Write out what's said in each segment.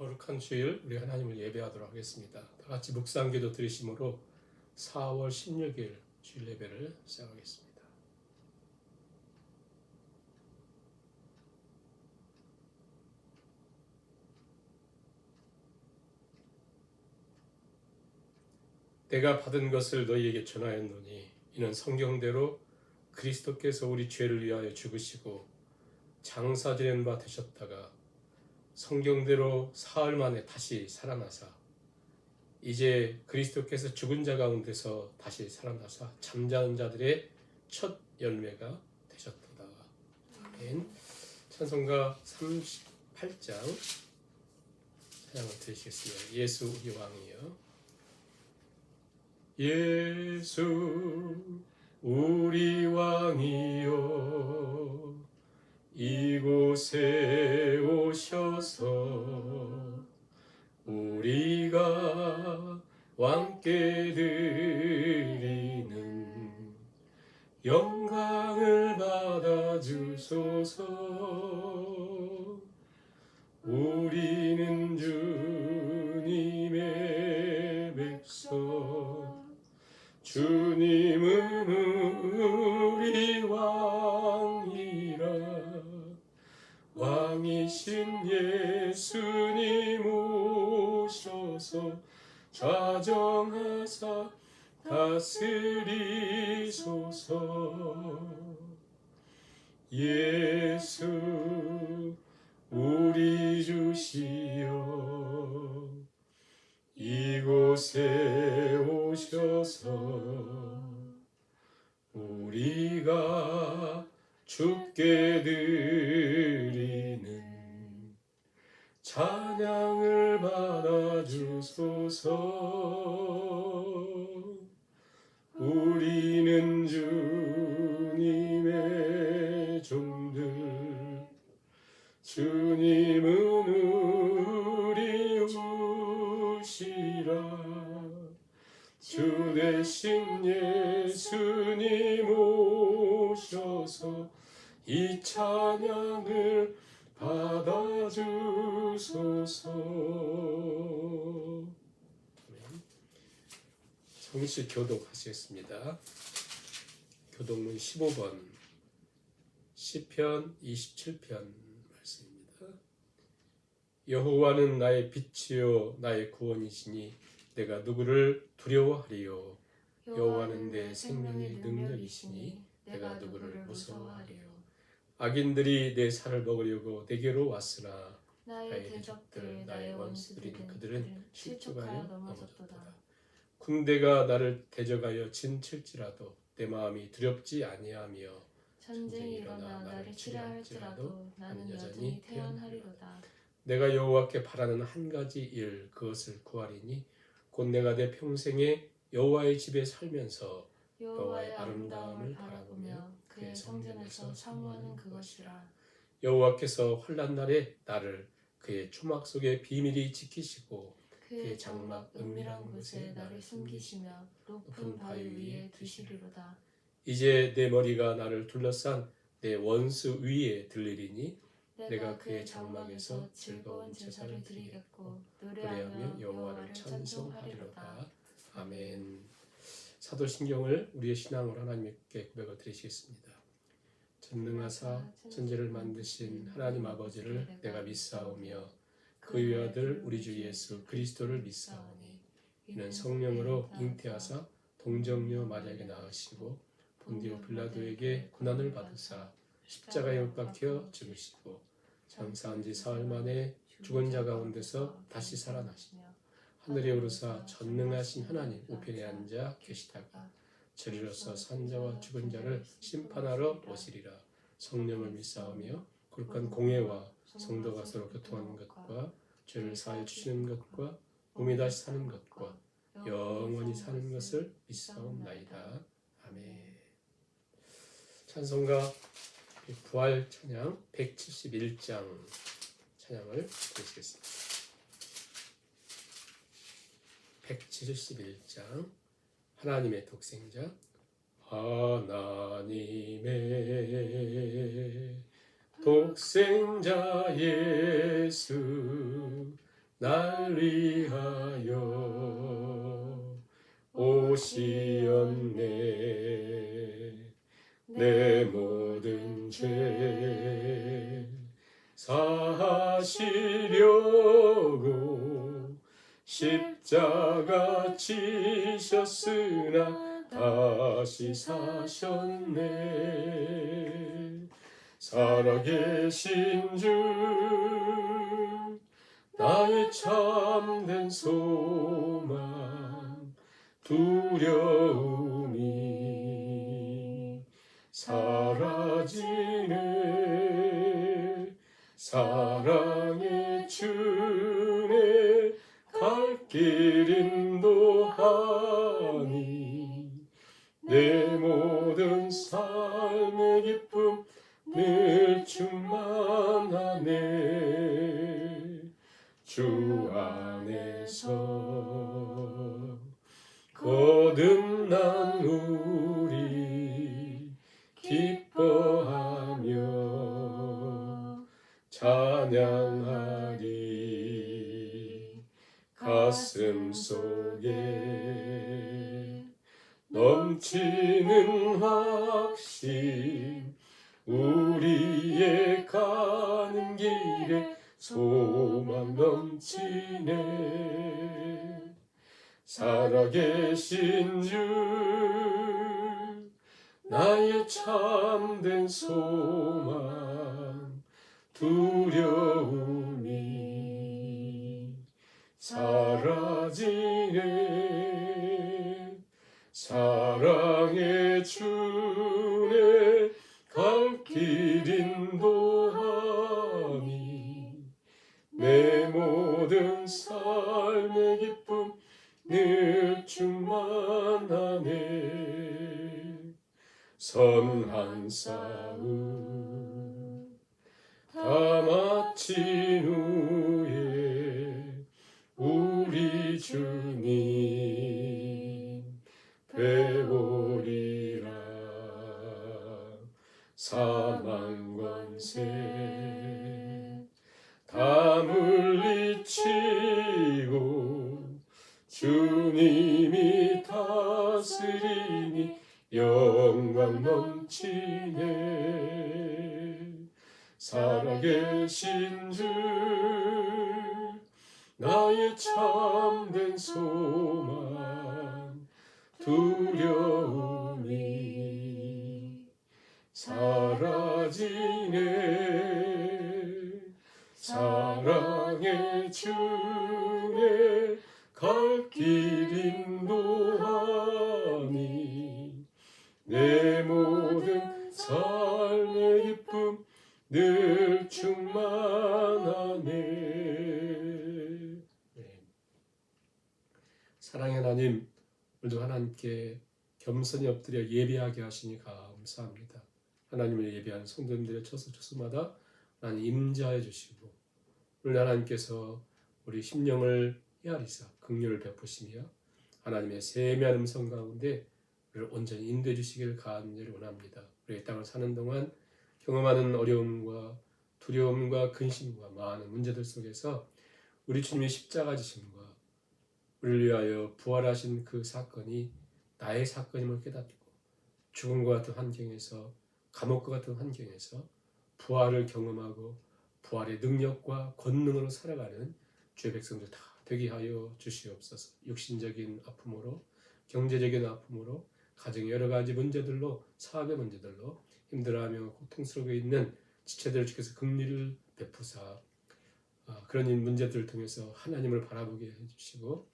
거룩한 주일 우리 하나님을 예배하도록 하겠습니다. 다 같이 묵상기도 드리심으로 4월 16일 주일 예배를 시작하겠습니다. 내가 받은 것을 너희에게 전하였노니 이는 성경대로 그리스도께서 우리 죄를 위하여 죽으시고 장사 지낸 바 되셨다가 성경대로 사흘 만에 다시 살아나사 이제 그리스도께서 죽은 자 가운데서 다시 살아나사 잠자는 자들의 첫 열매가 되셨도다. 아멘. 찬송가 38장 찬양을 드리시겠습니다. 예수 우리 왕이여. 예수 우리 왕이여 이곳에 오셔서 우리가 왕께 드리는 영광을 받아주소서. 우리는 주님의 백성, 주님은 우리 왕이라. 왕이신 예수님 오셔서 좌정하사 다스리소서. 예수 우리 주시여 이곳에 오셔서 우리가 주께 드리는 찬양을 받아주소서. 우리는 주님의 종들, 주님은 우리 주시라. 주 대신 예수님 오셔서 이 찬양을 받아주소서. 성시 교독하시겠습니다. 교독문 15번 시편 27편 말씀입니다. 여호와는 나의 빛이요 나의 구원이시니 내가 누구를 두려워하리요. 여호와는 내 생명의 능력이시니 내가 누구를 무서워하리요. 악인들이 내 살을 먹으려고 내게로 왔으나 나의 대적들 나의 원수들인 그들은 실족하여 넘어졌도다. 군대가 나를 대적하여 진칠지라도 내 마음이 두렵지 아니하며 전쟁이 일어나 나를 치려 할지라도 나는 여전히 태연하리로다. 내가 여호와께 바라는 한 가지 일 그것을 구하리니 곧 내가 내 평생에 여호와의 집에 살면서 여호와의 아름다움을 바라보며 그의 성전에서 사모하는 그것이라. 여호와께서 환난 날에 나를 그의 초막 속에 비밀히 지키시고 그의 장막 은밀한 곳에 나를 숨기시며 높은 바위 위에 두시리로다. 이제 내 머리가 나를 둘러싼 내 원수 위에 들리리니 내가 그의 장막에서 즐거운 제사를 드리겠고 노래하며 여호와를 찬송하리로다. 아멘. 사도신경을 우리의 신앙으로 하나님께 고백을 드리시겠습니다. 전능하사 천지를 만드신 하나님 아버지를 내가 믿사오며 그의 아들 우리 주 예수 그리스도를 믿사오니 이는 성령으로 잉태하사 동정녀 마리아에게 낳으시고 본디오 빌라도에게 고난을 받으사 십자가에 못 박혀 죽으시고 장사한 지 사흘 만에 죽은 자 가운데서 다시 살아나시며 하늘에 오르사 전능하신 하나님 우편에 앉아 계시다가 저리로서 산자와 죽은 자를 심판하러 오시리라. 성령을 믿사오며 거룩한 공회와 성도가 서로 교통하는 것과 죄를 사하여 주시는 것과 몸이 다시 사는 것과 영원히 사는 것을 믿사옵나이다. 아멘. 찬송가 부활 찬양 171장 찬양을 드리시겠습니다. 171장 하나님의 독생자. 하나님의 독생자 예수 날 위하여 오시었네. 내 모든 죄 사하시려고 십자가 지셨으나 다시 사셨네. 살아계신 주 나의 참된 소망 두려움이 사라지네. 사랑의 주네 갈 길 인도하니 내 모든 삶의 기쁨 늘 충만하네. 주 안에서 거듭난 우리 기뻐하며 찬양하리. 가슴 속에 넘치는 확신 우리의 가는 길에 소망 넘치네. 살아계신 주 나의 참된 소망 두려움이 사라지네. 사랑의 주네 갈 길 인도하니 내 모든 삶의 기쁨 늘 충만하네. 선한 싸움 다 마친 후에 우리 주님 배우리라. 사망 권세 다 물리치고 주님이 다스리니 영광 넘치네. 살아계신 주 나의 참된 소망 두려움이 사라지네. 사랑의 주네 갈 길 인도하니 내 모든 삶의 기쁨 늘 충만하네. 네. 사랑의 하나님, 오늘도 하나님께 겸손히 엎드려 예배하게 하시니 감사합니다. 하나님을 예배하는 성도님들의 처소처소마다 하나님 임재하여 주시고 오늘 하나님께서 우리 심령을 헤아리사 긍휼을 베푸시며 하나님의 세미한 음성 가운데 우리를 온전히 인도해 주시기를 간절히 원합니다. 우리 땅을 사는 동안 경험하는 어려움과 두려움과 근심과 많은 문제들 속에서 우리 주님의 십자가 지심과 우리를 위하여 부활하신 그 사건이 나의 사건임을 깨닫고 죽음과 같은 환경에서 감옥과 같은 환경에서 부활을 경험하고 부활의 능력과 권능으로 살아가는 주의 백성들 다 되게 하여 주시옵소서. 육신적인 아픔으로 경제적인 아픔으로 가정의 여러 가지 문제들로 사업의 문제들로 힘들어하며 고통스럽게 있는 지체들을 주께서 긍휼을 베푸사 그런 문제들을 통해서 하나님을 바라보게 해주시고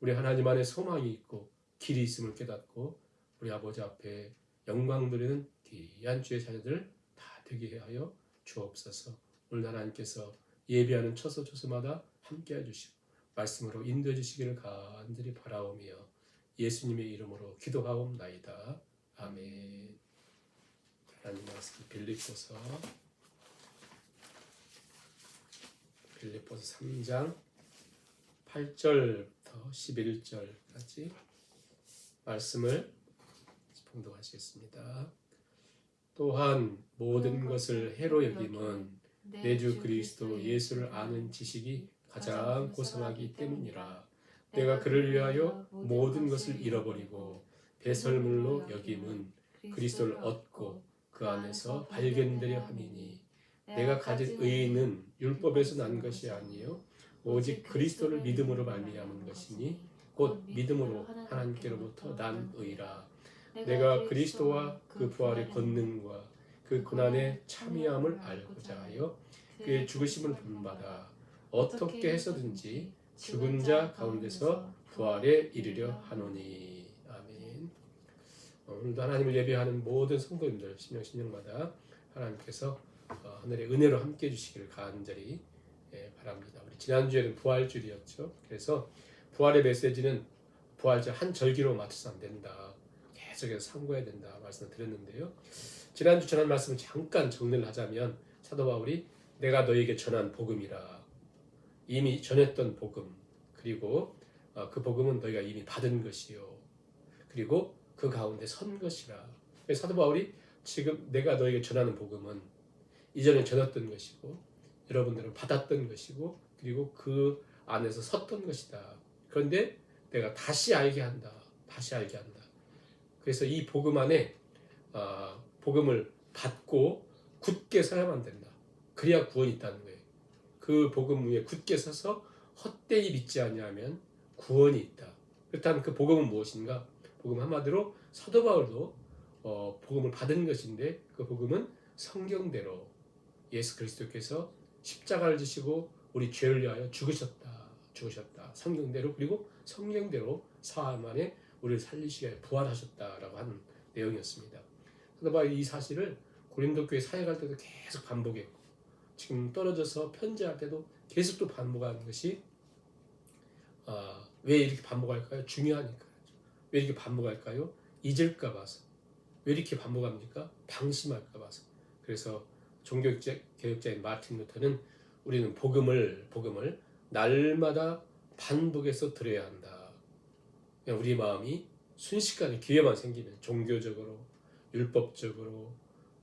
우리 하나님 안에 소망이 있고 길이 있음을 깨닫고 우리 아버지 앞에 영광 돌리는 귀한 주의 자녀들 다 되게 하여 주옵소서. 오늘 하나님께서 예배하는 처소처소마다 함께 해주시고 말씀으로 인도해 주시기를 간절히 바라오며 예수님의 이름으로 기도하옵나이다. 아멘. 하나님 말씀 빌립보서 3장 8절부터 11절까지 말씀을 봉독하시겠습니다. 또한 모든 것을 해로 여김은 내 주 그리스도 예수를 아는 지식이 가장 고상하기 때문이라. 내가 그를 위하여 모든 것을 잃어버리고 배설물로 여김은 그리스도를 얻고 그 안에서 발견되려 함이니 내가 가진 의는 율법에서 난 것이 아니요 오직 그리스도를 믿음으로 말미암은 것이니 곧 믿음으로 하나님께로부터 난 의라. 내가 그리스도와 그 부활의 권능과 그 고난의 참여함을 알고자 하여 그의 죽으심을 본받아 어떻게 해서든지 죽은 자 가운데서 부활에 이르려 하노니. 아멘. 오늘도 하나님을 예배하는 모든 성도님들 신령마다 하나님께서 하늘의 은혜로 함께 해주시기를 간절히 바랍니다. 우리 지난주에는 부활주일이었죠. 그래서 부활의 메시지는 부활절 한 절기로 맞춰서 안 된다. 계속해서 삼고해야 된다 말씀을 드렸는데요. 지난주 전한 말씀을 잠깐 정리를 하자면 사도 바울이 내가 너에게 전한 복음이라. 이미 전했던 복음, 그리고 그 복음은 너희가 이미 받은 것이요, 그리고 그 가운데 선 것이라. 사도 바울이 지금 내가 너에게 전하는 복음은 이전에 전했던 것이고 여러분들은 받았던 것이고 그리고 그 안에서 섰던 것이다. 그런데 내가 다시 알게 한다. 다시 알게 한다. 그래서 이 복음 안에 복음을 받고 굳게 서야만 된다. 그래야 구원이 있다는 거예요. 그 복음 위에 굳게 서서 헛되이 믿지 아니하면 구원이 있다. 그렇다면 그 복음은 무엇인가? 복음 한마디로 사도 바울도 복음을 받은 것인데 그 복음은 성경대로 예수 그리스도께서 십자가를 지시고 우리 죄를 위하여 죽으셨다. 성경대로, 그리고 성경대로 사흘 만에 우리를 살리시기 위해 부활하셨다라고 하는 내용이었습니다. 사도 바울이 이 사실을 고린도 교회 사역할 때도 계속 반복했고 지금 떨어져서 편지할 때도 계속 또 반복하는 것이 왜 이렇게 반복할까요? 중요하니까. 왜 이렇게 반복할까요? 잊을까 봐서. 왜 이렇게 반복합니까? 방심할까 봐서. 그래서 종교개혁자인 마틴 루터는 우리는 복음을 날마다 반복해서 들어야 한다. 그냥 우리 마음이 순식간에 기회만 생기면 종교적으로, 율법적으로,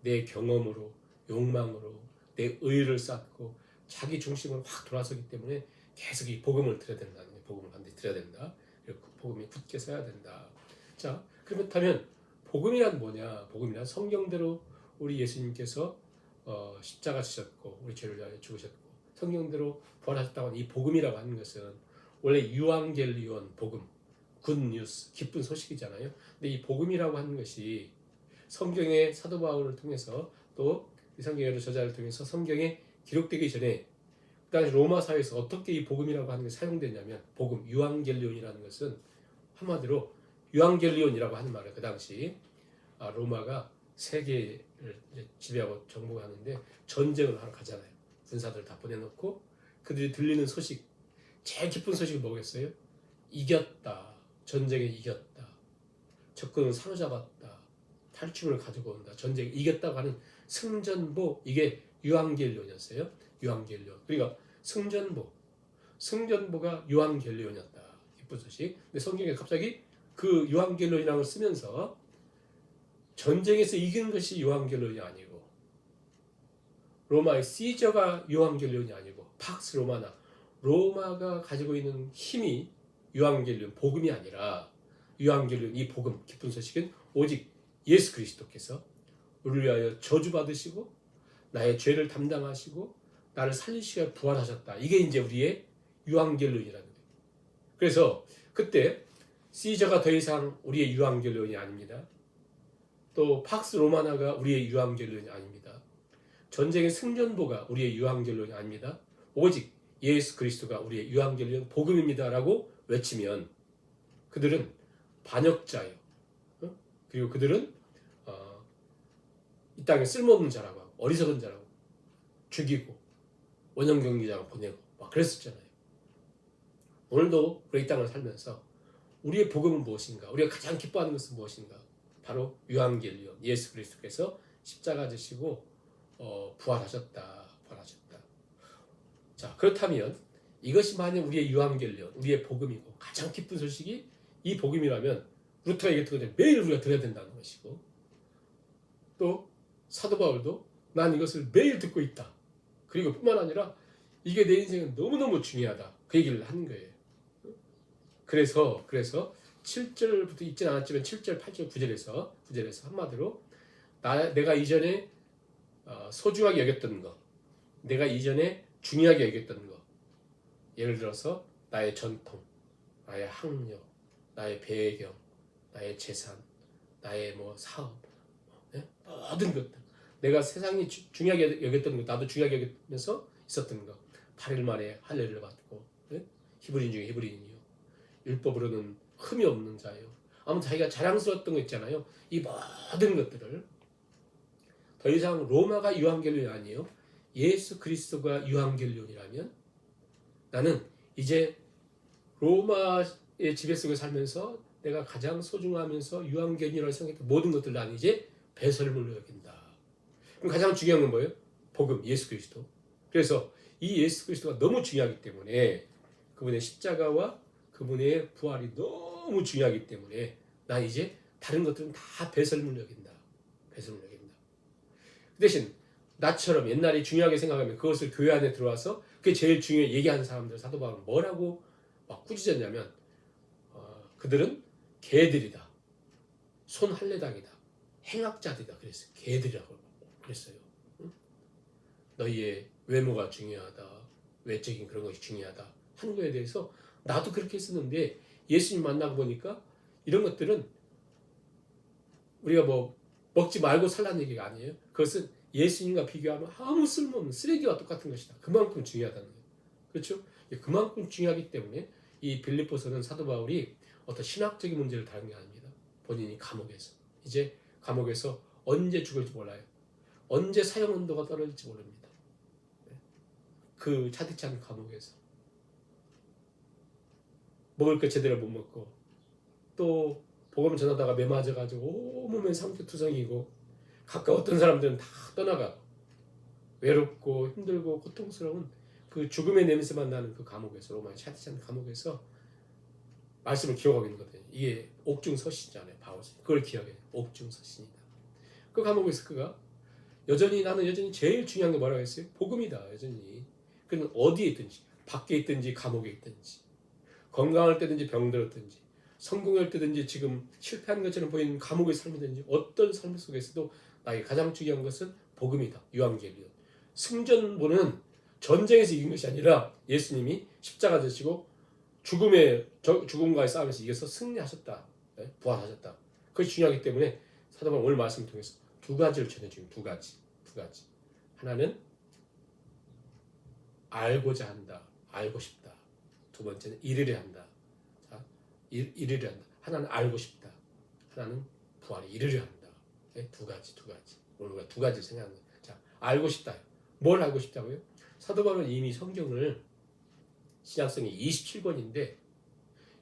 내 경험으로, 욕망으로 내 의를 쌓고 자기 중심으로 확 돌아서기 때문에 계속 이 복음을 들어야 된다. 복음을 반드시 들어야 된다. 그리고 복음이 굳게 서야 된다. 자, 그렇다면 복음이란 뭐냐? 복음이란 성경대로 우리 예수님께서 십자가 지셨고 우리 죄를 위하여 죽으셨고 성경대로 부활하셨다고 하는 이 복음이라고 하는 것은 원래 유앙겔리온 복음, 굿뉴스, 기쁜 소식이잖아요. 근데 이 복음이라고 하는 것이 성경의 사도 바울을 통해서 또 성경의 여러 저자를 통해서 성경에 기록되기 전에 그 당시 로마 사회에서 어떻게 이 복음이라고 하는 게 사용됐냐면 복음, 유앙겔리온이라는 것은 한마디로 유앙겔리온이라고 하는 말을 그 당시 로마가 세계를 지배하고 정복하는데 전쟁을 하러 가잖아요. 군사들 다 보내놓고 그들이 들리는 소식, 제일 기쁜 소식은 뭐겠어요? 이겼다. 전쟁에 이겼다. 적군을 사로잡았다. 탈출을 가지고 온다. 전쟁에 이겼다고 하는 승전보, 이게 유앙겔리온이었어요. 유앙겔리온. 그러니까 승전보가 유앙겔리온이었다. 기쁜 소식. 근데 성경에 갑자기 그 유앙겔리온이라는 걸 쓰면서 전쟁에서 이긴 것이 유앙겔리온이 아니고 로마의 시저가 유앙겔리온이 아니고 팍스 로마나 로마가 가지고 있는 힘이 유앙겔리온 복음이 아니라 유앙겔리온 이 복음 기쁜 소식은 오직 예수 그리스도께서 우리를 위하여 저주받으시고 나의 죄를 담당하시고 나를 살리시기 위해 부활하셨다. 이게 이제 우리의 유앙겔리온이라는 거예요. 그래서 그때 시저가 더 이상 우리의 유앙겔리온이 아닙니다. 또 팍스 로마나가 우리의 유앙겔리온이 아닙니다. 전쟁의 승전보가 우리의 유앙겔리온이 아닙니다. 오직 예수 그리스도가 우리의 유앙겔리온 복음입니다라고 외치면 그들은 반역자예요. 그리고 그들은 이 땅에 쓸모없는 자라고 하고 어리석은 자라고 죽이고 원형경기장을 보내고 막 그랬었잖아요. 오늘도 우리 이 땅을 살면서 우리의 복음은 무엇인가? 우리가 가장 기뻐하는 것은 무엇인가? 바로 유앙겔리온, 예수 그리스도께서 십자가 지시고 부활하셨다. 자, 그렇다면 이것이 만약 우리의 유앙겔리온, 우리의 복음이고 가장 기쁜 소식이 이 복음이라면 루터가 얘기했던 매일 우리가 들어야 된다는 것이고 또 사도 바울도 난 이것을 매일 듣고 있다. 그리고 뿐만 아니라 이게 내 인생은 너무너무 중요하다. 그 얘기를 하는 거예요. 그래서 7절부터 읽진 않았지만 7절, 8절, 9절에서 한마디로 내가 이전에 소중하게 여겼던 거, 내가 이전에 중요하게 여겼던 거, 예를 들어서 나의 전통, 나의 학력, 나의 배경, 나의 재산, 나의 사업, 모든 것들, 내가 세상이 중요하게 여겼던 거, 나도 중요하게 여기면서 있었던 거, 8일 만에 할례를 받고, 히브리인 중에 히브리인이요, 율법으로는 흠이 없는 자예요. 아무튼 자기가 자랑스러웠던 거 있잖아요. 이 모든 것들을 더 이상 로마가 유한겔론이 아니에요. 예수 그리스도가 유한겔론이라면 나는 이제 로마의 지배 속에 살면서 내가 가장 소중하면서 유한겔론이라고 생각했던 모든 것들 나는 이제 배설물로 여긴다. 그럼 가장 중요한 건 뭐예요? 복음, 예수 그리스도. 그래서 이 예수 그리스도가 너무 중요하기 때문에 그분의 십자가와 그분의 부활이 너무 중요하기 때문에 나 이제 다른 것들은 다 배설물로 여긴다. 배설물로 여긴다. 그 대신 나처럼 옛날에 중요하게 생각하면 그것을 교회 안에 들어와서 그게 제일 중요해 얘기하는 사람들 사도 바울은 뭐라고 막 꾸짖었냐면 그들은 개들이다. 손할례당이다. 행악자들이다. 그랬어요. 개들이라고 그랬어요. 응? 너희의 외모가 중요하다. 외적인 그런 것이 중요하다. 하는 거에 대해서 나도 그렇게 했었는데 예수님 만나고 보니까 이런 것들은 우리가 먹지 말고 살라는 얘기가 아니에요. 그것은 예수님과 비교하면 아무 쓸모없는 쓰레기와 똑같은 것이다. 그만큼 중요하다는 거예요. 그렇죠? 그만큼 중요하기 때문에 이 빌립보서는 사도 바울이 어떤 신학적인 문제를 다룬 게 아닙니다. 본인이 감옥에서 이제 감옥에서 언제 죽을지 몰라요. 언제 사형 온도가 떨어질지 모릅니다. 그 차디치 않은 감옥에서 먹을 거 제대로 못 먹고 또 복음 전하다가 매 맞아가지고 온몸에 상처투성이고 가까웠던 사람들은 다 떠나가고 외롭고 힘들고 고통스러운 그 죽음의 냄새만 나는 그 감옥에서 로마의 차디치 않은 감옥에서 말씀을 기억하고 있는 거거든요. 이게 옥중서신이잖아요. 바울이 그걸 기억해요. 옥중서신이다. 그 감옥에서 그가 나는 여전히 제일 중요한 게 뭐라고 했어요? 복음이다. 여전히. 그는 어디에 있든지 밖에 있든지 감옥에 있든지 건강할 때든지 병들었든지 성공할 때든지 지금 실패한 것처럼 보이는 감옥의 삶이든지 어떤 삶 속에서도 나에게 가장 중요한 것은 복음이다. 유한겔리온. 승전보는 전쟁에서 이긴 것이 아니라 예수님이 십자가 지시고 죽음과의 싸움에서 이겨서 승리하셨다. 부활하셨다. 그것이 중요하기 때문에 사도 바울은 오늘 말씀을 통해서 두 가지를 전해줍니다. 두 가지. 하나는 알고자 한다. 알고 싶다. 두 번째는 이르려 한다. 자, 이르려 한다. 하나는 알고 싶다. 하나는 부활에 이르려 한다. 두 가지. 오늘 우리가 두 가지를 생각하는 거예요. 자, 알고 싶다. 뭘 알고 싶다고요? 사도 바울은 이미 성경을 신약성이 27권인데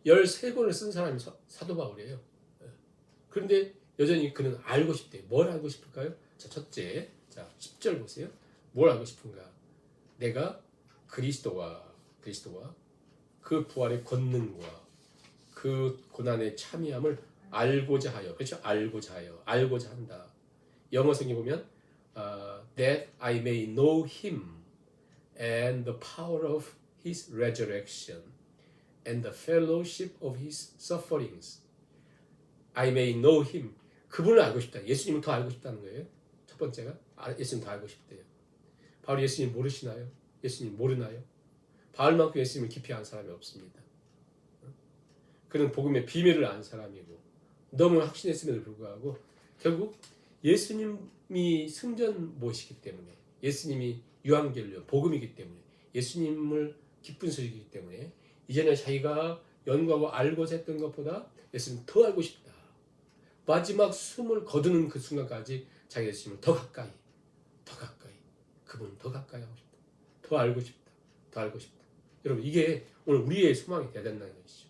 13권을 쓴 사람이 사도 바울이에요. 그런데 여전히 그는 알고 싶대요. 뭘 알고 싶을까요? 자, 첫째, 10절 보세요. 뭘 알고 싶은가? 내가 그리스도와 그 부활의 권능과 그 고난의 참여함을 알고자 하여, 그렇죠? 알고자 한다. 영어 성경 보면 that I may know him and the power of his resurrection and the fellowship of his sufferings. I may know him. 그분을 알고 싶다. 예수님을 더 알고 싶다는 거예요. 첫 번째가 예수님 더 알고 싶대요. 바울이 예수님 모르시나요? 예수님 모르나요? 바울만큼 예수님을 깊이 아는 사람이 없습니다. 그는 복음의 비밀을 아는 사람이고 너무 확신했음에도 불구하고 결국 예수님이 승전모시기 때문에 예수님이 유한겔리온 복음이기 때문에 예수님을 기쁜 소식이기 때문에 이제는 자기가 연구하고 알고자 했던 것보다 예수님 더 알고 싶다. 마지막 숨을 거두는 그 순간까지 자기 예수님을 더 가까이 그분을 더 가까이 하고 싶다. 더 알고 싶다. 여러분 이게 오늘 우리의 소망이 돼야 된다는 것이죠.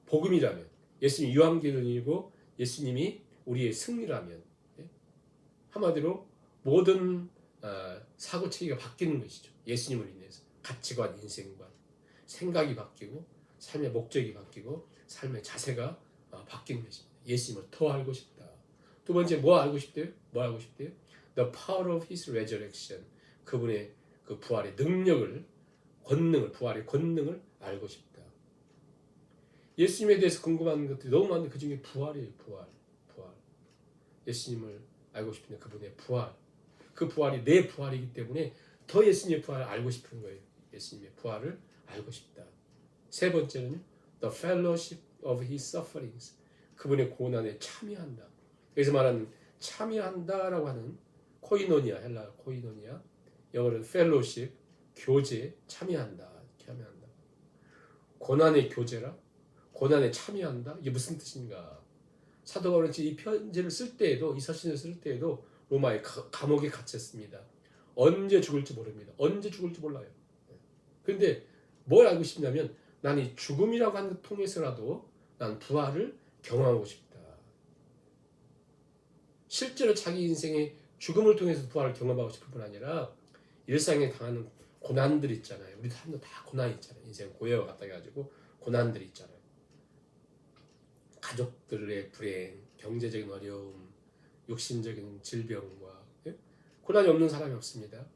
복음이라면 예수님이 유한겔리온이고 예수님이 우리의 승리라면 한마디로 모든 사고체계가 바뀌는 것이죠. 예수님을 인해서 가치관, 인생관, 생각이 바뀌고 삶의 목적이 바뀌고 삶의 자세가 바뀌는 것입니다. 예수님을 더 알고 싶다. 두 번째 뭐 알고 싶대요? The power of his resurrection. 그분의 그 부활의 능력을 권능을, 부활의 권능을 알고 싶다. 예수님에 대해서 궁금한 것들이 너무 많은데 그 중에 부활이에요. 부활. 예수님을 알고 싶은데 그분의 부활. 그 부활이 내 부활이기 때문에 더 예수님의 부활을 알고 싶은 거예요. 예수님의 부활을 알고 싶다. 세 번째는 the fellowship of his sufferings. 그분의 고난에 참여한다. 여기서 말하는 참여한다라고 하는 코이노니아, 헬라 코이노니아, 영어로는 fellowship, 교제, 참여한다. 참여한다. 고난의 교제라? 고난에 참여한다? 이게 무슨 뜻인가? 사도 바울은 이 편지를 쓸 때에도, 이 서신을 쓸 때에도 로마의 감옥에 갇혔습니다. 언제 죽을지 모릅니다. 언제 죽을지 몰라요. 그런데 뭘 알고 싶냐면 난 이 죽음이라고 하는 것 통해서라도 난 부활을 경험하고 싶다. 실제로 자기 인생의 죽음을 통해서 부활을 경험하고 싶을 뿐 아니라 일상에 당하는 고난들 있잖아요. 우리 사람도 다 고난 있잖아요. 인생 고해와 같다 해가지고 고난들 있잖아요. 가족들의 불행, 경제적인 어려움, 육신적인 질병과 고난이 없는 사람이 없습니다.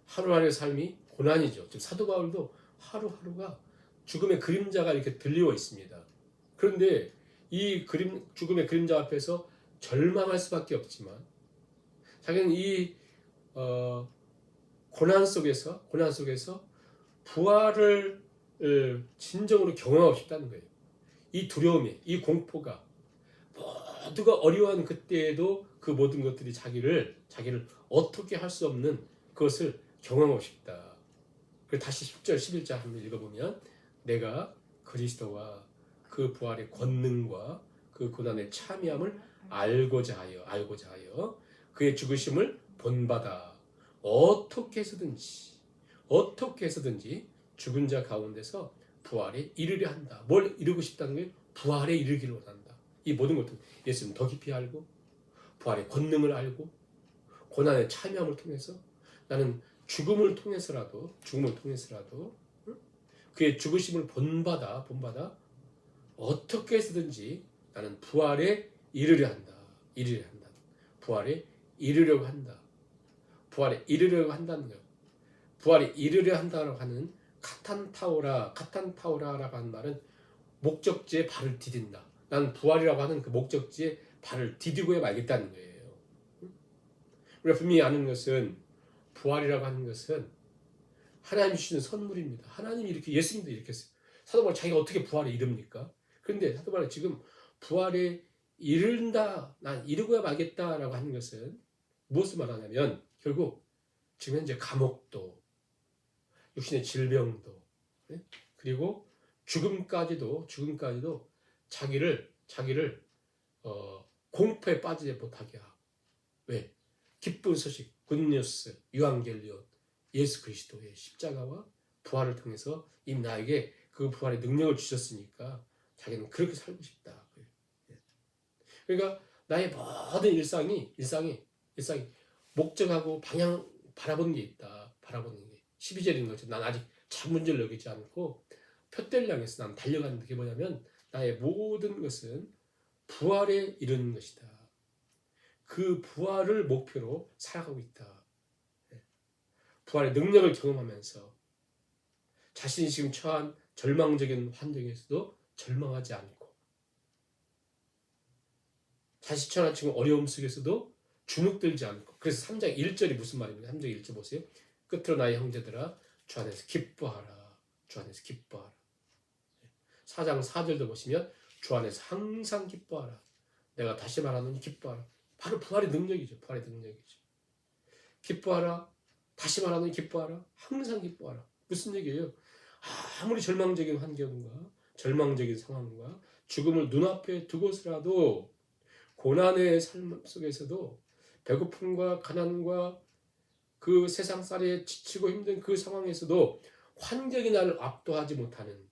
하루하루의 삶이 고난이죠. 지금 사도 바울도 하루하루가 죽음의 그림자가 이렇게 들리워 있습니다. 그런데 이 죽음의 그림자 앞에서 절망할 수밖에 없지만 자기는 이 고난 속에서 부활을 진정으로 경험하고 싶다는 거예요. 이 두려움이, 이 공포가 모두가 어려워하는 그때에도 그 모든 것들이 자기를 어떻게 할 수 없는 그것을 경험하고 싶다. 그리고 다시 10절, 11절 한번 읽어보면 내가 그리스도와 그 부활의 권능과 그 고난의 참여함을 알고자 하여 그의 죽으심을 본받아 어떻게 해서든지 죽은 자 가운데서 부활에 이르려 한다. 뭘 이루고 싶다는 거예요? 부활에 이르기를 원한다. 이 모든 것들 예수님 더 깊이 알고 부활의 권능을 알고 고난의 참여함을 통해서 나는 죽음을 통해서라도 그의 죽으심을 본받아 어떻게 해서든지 나는 부활에 이르려 한다. 부활에 이르려고 한다. 부활에 이르려고 한다는 거예요. 부활에 이르려 한다고 하는 카탄타오라라고 하는 말은 목적지에 발을 디딘다. 난 부활이라고 하는 그 목적지에 발을 디디고야 말겠다는 거예요. 우리가 분명히 아는 것은 부활이라고 하는 것은 하나님 주시는 선물입니다. 하나님이 이렇게 예수님도 이렇게 했어요. 사도 바울 자기가 어떻게 부활에 이릅니까? 그런데 사도 바울이 지금 부활에 이른다, 난 이루고야 말겠다라고 하는 것은 무엇을 말하냐면 결국 지금 현재 감옥도 육신의 질병도 그리고 죽음까지도 자기를 공포에 빠지지 못하게 하고 왜? 기쁜 소식, 굿뉴스, 유앙겔리온 예수 그리스도의 십자가와 부활을 통해서 이미 나에게 그 부활의 능력을 주셨으니까 자기는 그렇게 살고 싶다. 그러니까 나의 모든 일상이 목적하고 방향 바라보는 게 있다. 바라보는 게 12절인 거죠. 난 아직 자문제를 여기지 않고 표대를 향해서 난 달려가는 게 뭐냐면 나의 모든 것은 부활에 이르는 것이다. 그 부활을 목표로 살아가고 있다. 부활의 능력을 경험하면서 자신이 지금 처한 절망적인 환경에서도 절망하지 않고 자신이 처한 지금 어려움 속에서도 주눅들지 않고 그래서 3장 1절이 무슨 말입니까? 3장 1절 보세요. 끝으로 나의 형제들아 주 안에서 기뻐하라. 주 안에서 기뻐하라. 4장 4절도 보시면 주 안에서 항상 기뻐하라. 내가 다시 말하노니 기뻐하라. 바로 부활의 능력이죠. 기뻐하라. 다시 말하노니 기뻐하라. 항상 기뻐하라. 무슨 얘기예요? 아무리 절망적인 환경과 절망적인 상황과 죽음을 눈앞에 두고서라도 고난의 삶 속에서도 배고픔과 가난과 그 세상살이에 지치고 힘든 그 상황에서도 환경이 나를 압도하지 못하는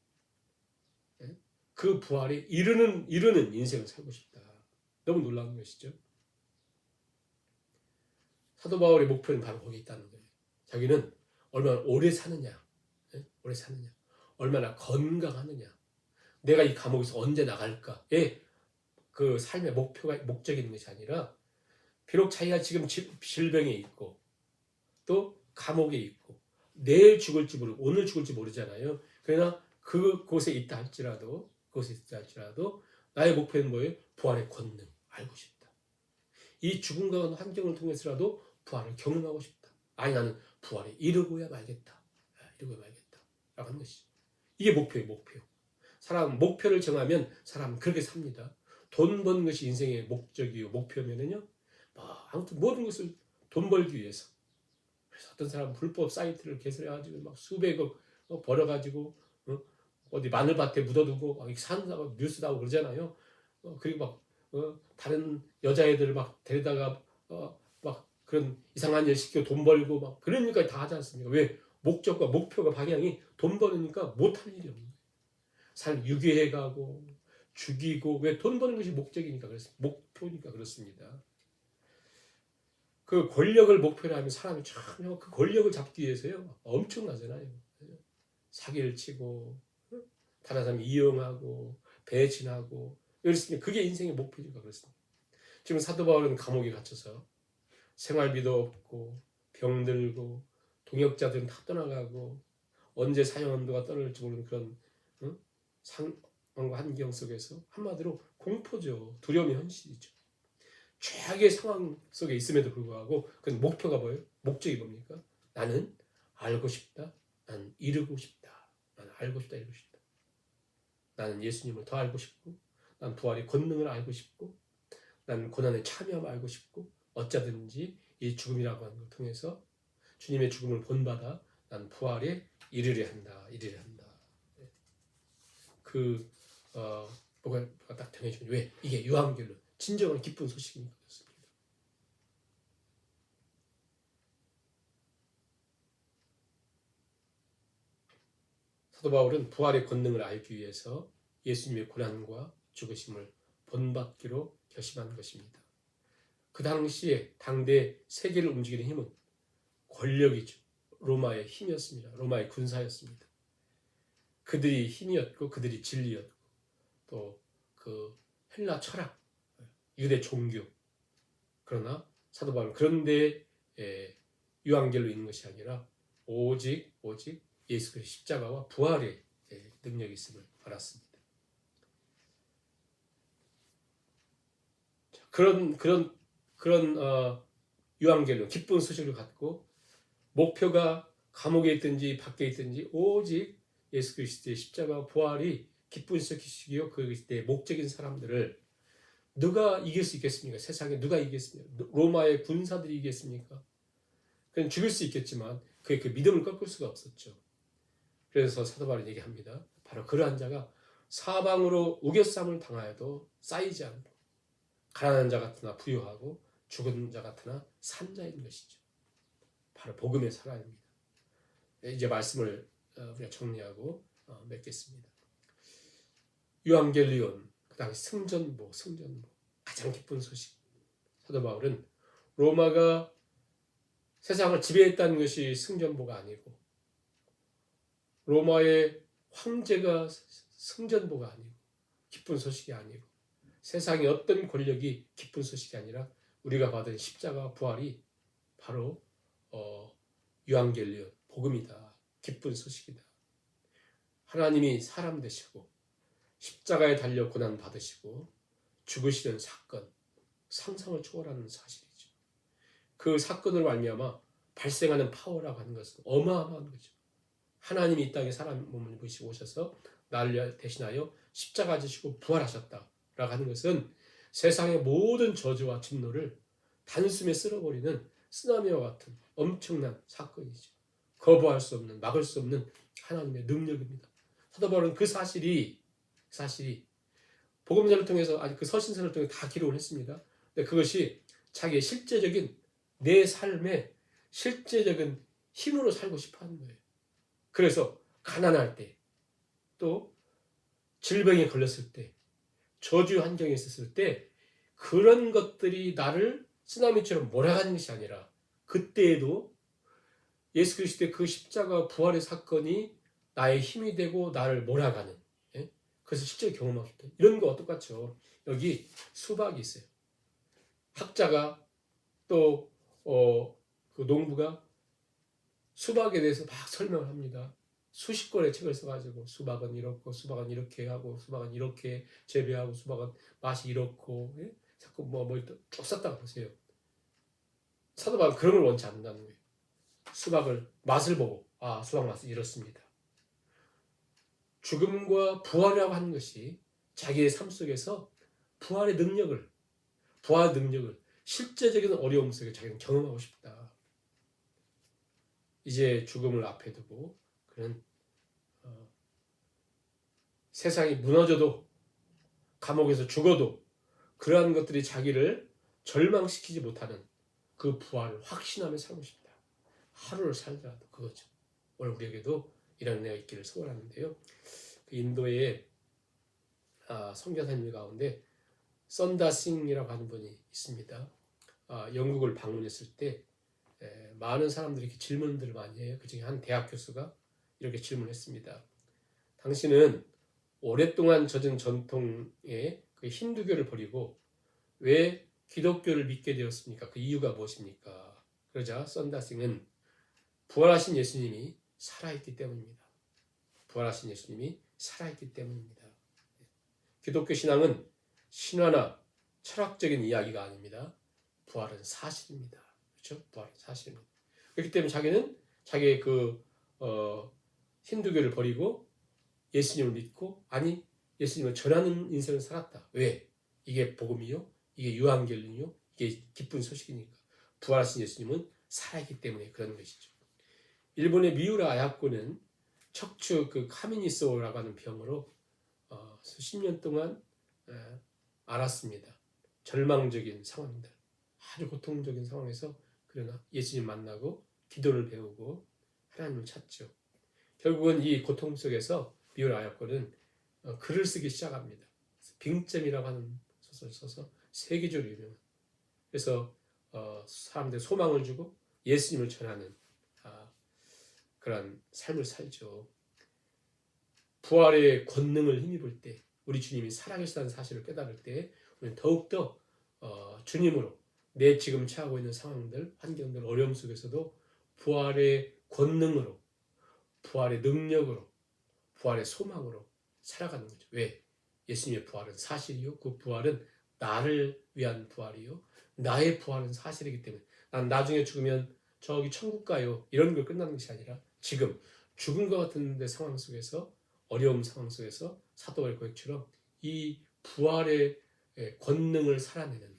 그 부활에 이르는 인생을 살고 싶다. 너무 놀라운 것이죠. 사도 바울의 목표는 바로 거기 있다는 거예요. 자기는 얼마나 오래 사느냐, 얼마나 건강하느냐, 내가 이 감옥에서 언제 나갈까의 그 삶의 목적이 있는 것이 아니라 비록 자기가 지금 질병에 있고 또 감옥에 있고 내일 죽을지 모르고 오늘 죽을지 모르잖아요. 그러나 그곳에 있다 할지라도 나의 목표는 뭐예요? 부활의 권능 알고 싶다. 이 죽음과 환경을 통해서라도 부활을 경험하고 싶다. 아니 나는 부활에 이르고야 말겠다. 라고 하는 것이죠. 이게 목표예요. 목표. 사람 목표를 정하면 사람은 그렇게 삽니다. 돈 버는 것이 인생의 목적이요 목표면은요. 아무튼 모든 것을 돈 벌기 위해서. 그래서 어떤 사람은 불법 사이트를 개설해가지고 막 수백억 벌어가지고 어디 마늘밭에 묻어두고 막 산다고 뉴스 나오고 그러잖아요. 그리고 막 다른 여자애들을 막 데려다가 막 그런 이상한 일 시키고 돈 벌고 막 그러니까 다 하지 않습니까? 왜? 목적과 목표가 방향이 돈 버니까 못할 일이 없는 거예요. 삶 유괴해가고 죽이고 왜? 돈 버는 것이 목적이니까 그렇습니다. 목표니까 그렇습니다. 그 권력을 목표로 하면 사람이 참 그 권력을 잡기 위해서요 엄청나잖아요. 사기를 치고 다른 사람 이용하고 배신하고 그렇습니다. 그게 인생의 목표니까 그렇습니다. 지금 사도 바울은 감옥에 갇혀서 생활비도 없고 병들고 동역자들은 다 떠나가고 언제 사형 언도가 떨어질지 모르는 그런 상황과 환경 속에서 한마디로 공포죠. 두려움의 현실이죠. 최악의 상황 속에 있음에도 불구하고 그 목표가 뭐예요? 목적이 뭡니까? 나는 알고 싶다. 나는 이루고 싶다. 나는 알고 싶다. 이루고 싶다. 나는 예수님을 더 알고 싶고 나는 부활의 권능을 알고 싶고 나는 고난에 참여함을 알고 싶고 어쩌든지 이 죽음이라고 하는 걸 통해서 주님의 죽음을 본받아 나는 부활에 이르려 한다. 뭐가 딱 정해지면 왜? 이게 유한결론 진정한 기쁜 소식이니까 그렇습니다. 사도 바울은 부활의 권능을 알기 위해서 예수님의 고난과 죽으심을 본받기로 결심한 것입니다. 그 당시에 당대 세계를 움직이는 힘은 권력이죠. 로마의 힘이었습니다. 로마의 군사였습니다. 그들이 힘이었고 그들이 진리였고 또 그 헬라 철학, 유대 종교. 그러나 사도 바울은 그런데 유한결로 있는 것이 아니라 오직 예수 그리스도의 십자가와 부활의 능력이 있음을 알았습니다. 그런 유한결로 기쁜 소식을 갖고 목표가 감옥에 있든지 밖에 있든지 오직 예수 그리스도의 십자가와 부활이 기쁜 소식이요 그때 목적인 사람들을 누가 이길 수 있겠습니까? 세상에 누가 이기겠습니까? 로마의 군사들이 이기겠습니까? 그냥 죽일 수 있겠지만 그 믿음을 꺾을 수가 없었죠. 그래서 사도 바울은 얘기합니다. 바로 그러한 자가 사방으로 우겨쌈을 당하여도 쌓이지 않고 가난한 자 같으나 부유하고 죽은 자 같으나 산 자인 것이죠. 바로 복음의 사랑입니다. 이제 말씀을 우리가 정리하고 맺겠습니다. 유앙겔리온, 그 당시 승전보 가장 기쁜 소식. 사도 바울은 로마가 세상을 지배했다는 것이 승전보가 아니고 로마의 황제가 승전보가 아니고 기쁜 소식이 아니고 세상의 어떤 권력이 기쁜 소식이 아니라 우리가 받은 십자가 부활이 바로 유앙겔리온 복음이다. 기쁜 소식이다. 하나님이 사람 되시고 십자가에 달려 고난 받으시고 죽으시는 사건, 상상을 초월하는 사실이죠. 그 사건으로 말미암아 발생하는 파워라고 하는 것은 어마어마한 거죠. 하나님이 이 땅에 사람 몸을 입으시고 오셔서 나를 대신하여 십자가 지시고 부활하셨다라고 하는 것은 세상의 모든 저주와 진노를 단숨에 쓸어버리는 쓰나미와 같은 엄청난 사건이죠. 거부할 수 없는, 막을 수 없는 하나님의 능력입니다. 사도 바울은 그 사실이 복음서를 통해서 아니 그 서신서를 통해 다 기록을 했습니다. 근데 그것이 자기의 실제적인 내 삶의 실제적인 힘으로 살고 싶어하는 거예요. 그래서 가난할 때, 또 질병에 걸렸을 때, 저주 환경에 있었을 때 그런 것들이 나를 쓰나미처럼 몰아가는 것이 아니라 그때에도 예수 그리스도의 그 십자가 부활의 사건이 나의 힘이 되고 나를 몰아가는 그래서 실제로 경험하고 싶다. 이런 거와 똑같죠. 여기 수박이 있어요. 학자가 또 그 농부가 수박에 대해서 막 설명을 합니다. 수십 권의 책을 써가지고 수박은 이렇고 수박은 이렇게 하고 수박은 이렇게 재배하고 수박은 맛이 이렇고 예? 자꾸 쭉 썼다가 보세요. 사도 바울은 그런 걸 원치 않는다는 거예요. 수박을 맛을 보고 수박 맛은 이렇습니다. 죽음과 부활이라고 하는 것이 자기의 삶 속에서 부활의 능력을 실제적인 어려움 속에 자기는 경험하고 싶다. 이제 죽음을 앞에 두고 그는 세상이 무너져도 감옥에서 죽어도 그러한 것들이 자기를 절망시키지 못하는 그 부활을 확신하며 살고 싶다. 하루를 살더라도 그거죠. 오늘 우리에게도 이런 은혜가 있기를 소원하는데요. 그 인도의 선교사님 가운데 썬다싱이라고 하는 분이 있습니다. 영국을 방문했을 때 많은 사람들이 이렇게 질문들을 많이 해요. 그중에 한 대학 교수가 이렇게 질문했습니다. 당신은 오랫동안 젖은 전통의 그 힌두교를 버리고 왜 기독교를 믿게 되었습니까? 그 이유가 무엇입니까? 그러자 썬다싱은 부활하신 예수님이 살아있기 때문입니다. 부활하신 예수님이 살아있기 때문입니다. 기독교 신앙은 신화나 철학적인 이야기가 아닙니다. 부활은 사실입니다. 그렇죠? 부활은 사실입니다. 그렇기 때문에 자기는 자기의 힌두교를 버리고 예수님을 믿고 예수님을 전하는 인생을 살았다. 왜? 이게 복음이요? 이게 유한겔리요? 이게 기쁜 소식이니까. 부활하신 예수님은 살아있기 때문에 그런 것이죠. 일본의 미우라 아야코는 척추 카미니소라고 하는 병으로 수십 년 동안 앓았습니다. 절망적인 상황입니다. 아주 고통적인 상황에서 그러나 예수님 만나고 기도를 배우고 하나님을 찾죠. 결국은 이 고통 속에서 미우라 아야코는 글을 쓰기 시작합니다. 빙점이라고 하는 소설을 써서 세계적으로 유명한. 그래서 사람들의 소망을 주고 예수님을 전하는 그런 삶을 살죠. 부활의 권능을 힘입을 때, 우리 주님이 살아계시다는 사실을 깨달을 때 우리는 더욱더 주님으로 내 지금 처하고 있는 상황들, 환경들, 어려움 속에서도 부활의 권능으로, 부활의 능력으로, 부활의 소망으로 살아가는 거죠. 왜? 예수님의 부활은 사실이요. 그 부활은 나를 위한 부활이요. 나의 부활은 사실이기 때문에 난 나중에 죽으면 저기 천국 가요. 이런 걸 끝나는 것이 아니라 지금 죽음과 같은 상황 속에서 어려움 상황 속에서 사도 바울의 고백처럼 이 부활의 권능을 살아가는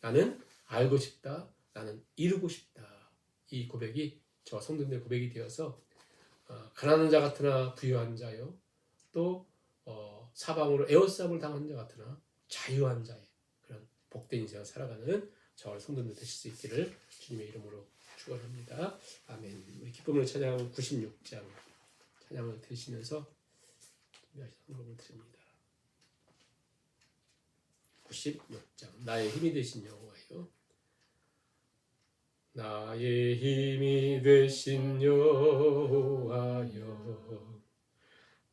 나는 알고 싶다. 나는 이루고 싶다. 이 고백이 저와 성도님들의 고백이 되어서 가난한 자 같으나 부유한 자요. 또 사방으로 에워싸움을 당한 자 같으나 자유한 자의 그런 복된 인생을 살아가는 저와 성도님들 되실 수 있기를 주님의 이름으로 축원합니다. 아멘. 우리 기쁨을 찬양 96장 찬양을 드시면서 헌금을 드립니다. 96장 나의 힘이 되신 여호와여, 나의 힘이 되신 여호와여,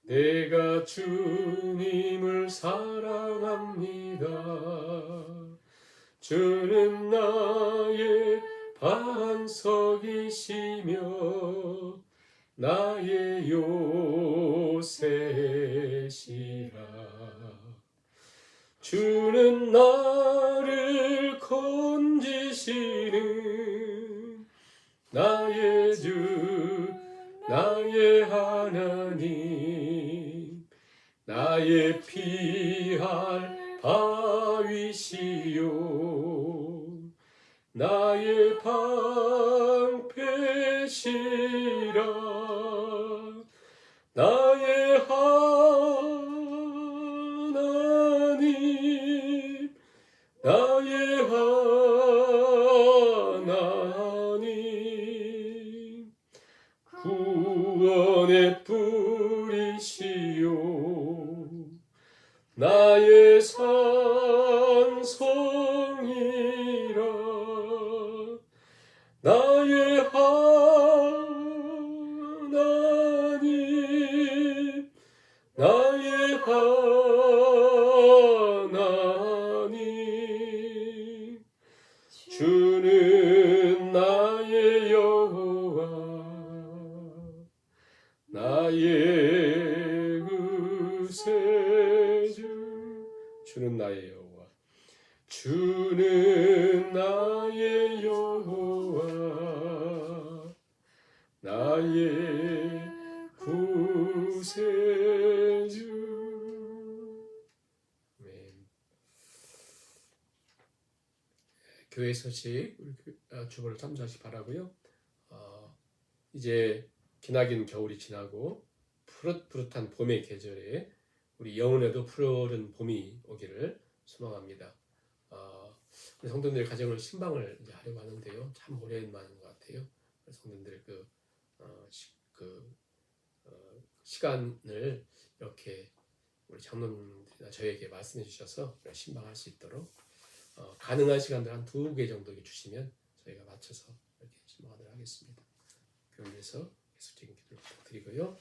내가 주님을 사랑합니다. 주는 나의 반석이시며 나의 요새시라. 주는 나를 건지시는 나의 주, 나의 하나님, 나의 피할 바위시요, 나의 방패시라. 나의 하나님, 나의 하나님, 구원의 뿌리시요, 나의 산성이라. 나의 하나님, 나의 하나님, 주는 나의 여호와, 나의 구세주 주는 나의 여호와 주는 나의 여호와 나의 구세주. 아멘. 교회 소식 우리 주보를 참조하시기 바라고요. 이제 기나긴 겨울이 지나고 푸릇푸릇한 봄의 계절에 우리 영혼에도 푸르른 봄이 오기를 소망합니다. 우리 성도님들 가정을 신방을 이제 하려고 하는데요. 참 오랜만인 것 같아요. 성도님들 시간을 이렇게 우리 장로님들이나 저에게 말씀해 주셔서 신방할 수 있도록 가능한 시간들 한 2개 정도 주시면 저희가 맞춰서 이렇게 신방하도록 하겠습니다. 그걸 위해서 계속적인 기도를 부탁드리고요.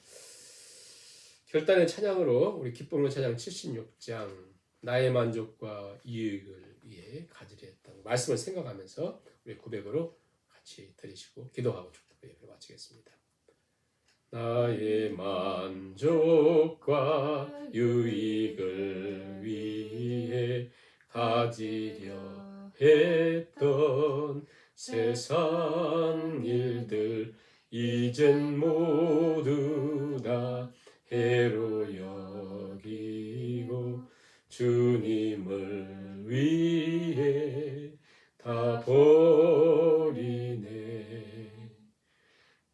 결단의 찬양으로 우리 기쁨의 찬양 76장 나의 만족과 이익을 위해 가지려 했던 말씀을 생각하면서 우리 고백으로 같이 드리시고 기도하고 축복의 예배를 마치겠습니다. 나의 만족과 유익을 위해 가지려 했던 세상 일들 이젠 모두 다 해로 여기고 주님을 위해 다 버리네.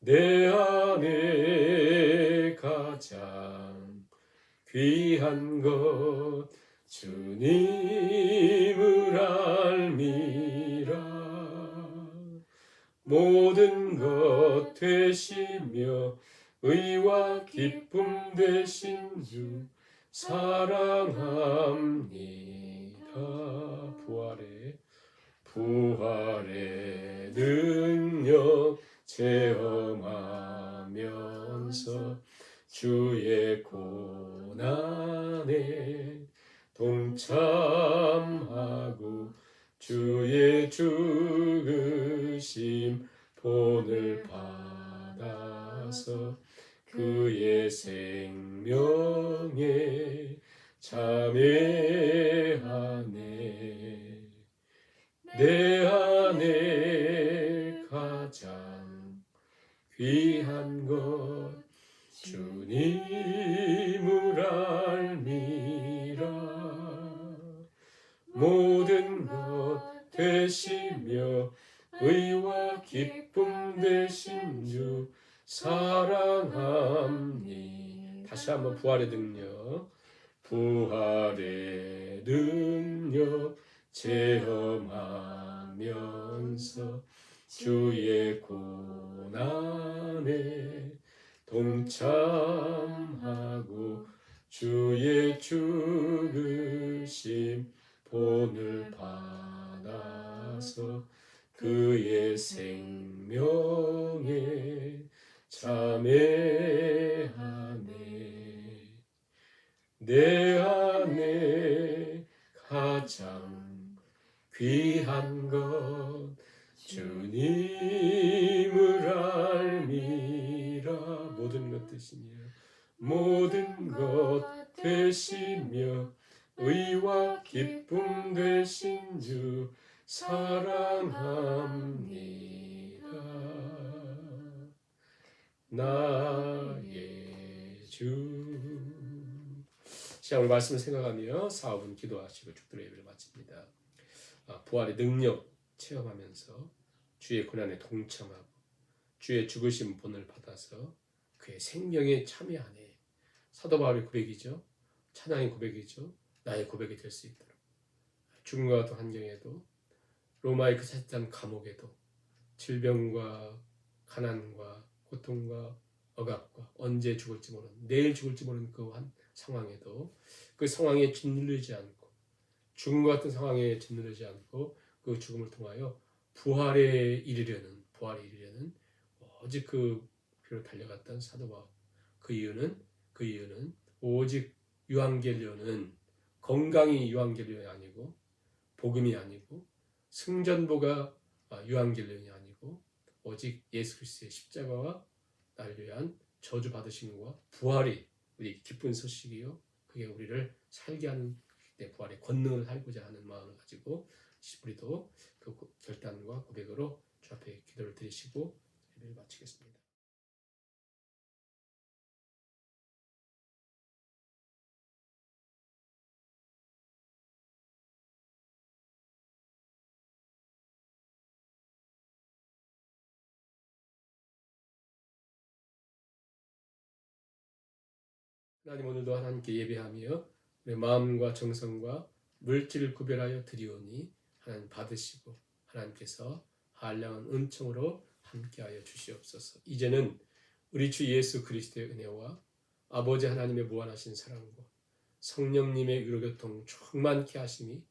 내 안에 가장 귀한 것 주님을 알미라. 모든 것 되시며 의와 기쁨 되신 주 사랑합니다. 부활의 능력 체험하면서 주의 고난에 동참하고 주의 죽으심 본을 받아서 그의 생명에 참여하네. 내 안에 가장 귀한 것 주님을 알미라. 모든 것 되시며 의와 기쁨 되신 주 사랑합니다. 다시 한번 부활의 능력 체험하면서 주의 고난에 동참하고 주의 죽으심 본을 받아서 그의 생명에 참여하네. 내 안에 가장 귀한 것 주님을 알미라. 모든 것 되시며 모든 것 되시며 의와 기쁨 되신 주 사랑합니다. 나의 주. 자, 오늘 말씀을 생각하며 사업은 기도하시고 축도의 예배를 마칩니다. 부활의 능력 체험하면서 주의 고난에 동참하고 주의 죽으신 본을 받아서 그의 생명에 참여하네. 사도 바울의 고백이죠. 찬양의 고백이죠. 나의 고백이 될 수 있도록 죽음과 같은 환경에도 로마의 그 사탄 감옥에도 질병과 가난과 고통과 억압과 언제 죽을지 모르는 내일 죽을지 모르는 그 상황에도 그 상황에 짓누르지 않고 죽음과 같은 상황에 짓누르지 않고 그 죽음을 통하여 부활에 이르려는 오직 그 길로 달려갔던 사도 바울. 그 이유는 오직 유앙겔리온은 건강이 유앙겔리온이 아니고 복음이 아니고 승전보가 유앙겔리온이 아니고 오직 예수 그리스도의 십자가와 나를 위한 저주 받으심과 부활이 우리 기쁜 소식이요. 그게 우리를 살게 하는 때 부활의 권능을 살고자 하는 마음을 가지고 우리도 그 결단과 고백으로 주 앞에 기도를 드리시고 예배를 마치겠습니다. 하나님, 오늘도 하나님께 예배하며 내 마음과 정성과 물질을 구별하여 드리오니 하나님 받으시고 하나님께서 한량한 은총으로 함께하여 주시옵소서. 이제는 우리 주 예수 그리스도의 은혜와 아버지 하나님의 무한하신 사랑과 성령님의 위로교통 충만케 하심이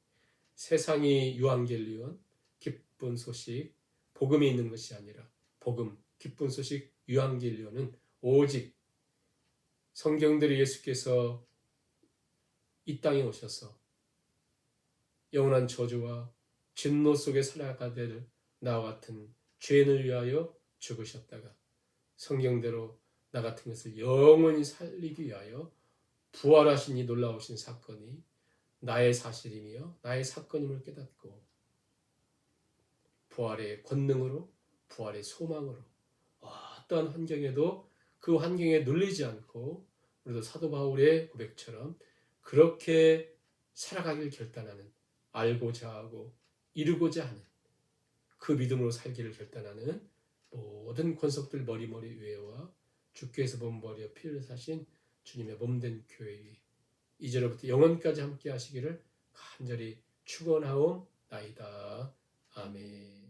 세상이 유한겔리온 기쁜 소식 복음이 있는 것이 아니라 복음 기쁜 소식 유한겔리온은 오직 성경대로 예수께서 이 땅에 오셔서 영원한 저주와 진노 속에 살아가게 될 나와 같은 죄인을 위하여 죽으셨다가 성경대로 나 같은 것을 영원히 살리기 위하여 부활하신 이 놀라우신 사건이 나의 사실이며 나의 사건임을 깨닫고 부활의 권능으로 부활의 소망으로 어떠한 환경에도 그 환경에 눌리지 않고 우리도 사도 바울의 고백처럼 그렇게 살아가길 결단하는 알고자 하고 이루고자 하는 그 믿음으로 살기를 결단하는 모든 권속들 머리머리 위에와 주께서 몸버려 피를 사신 주님의 몸된 교회 위 이제로부터 영원까지 함께 하시기를 간절히 축원하옵나이다. 아멘.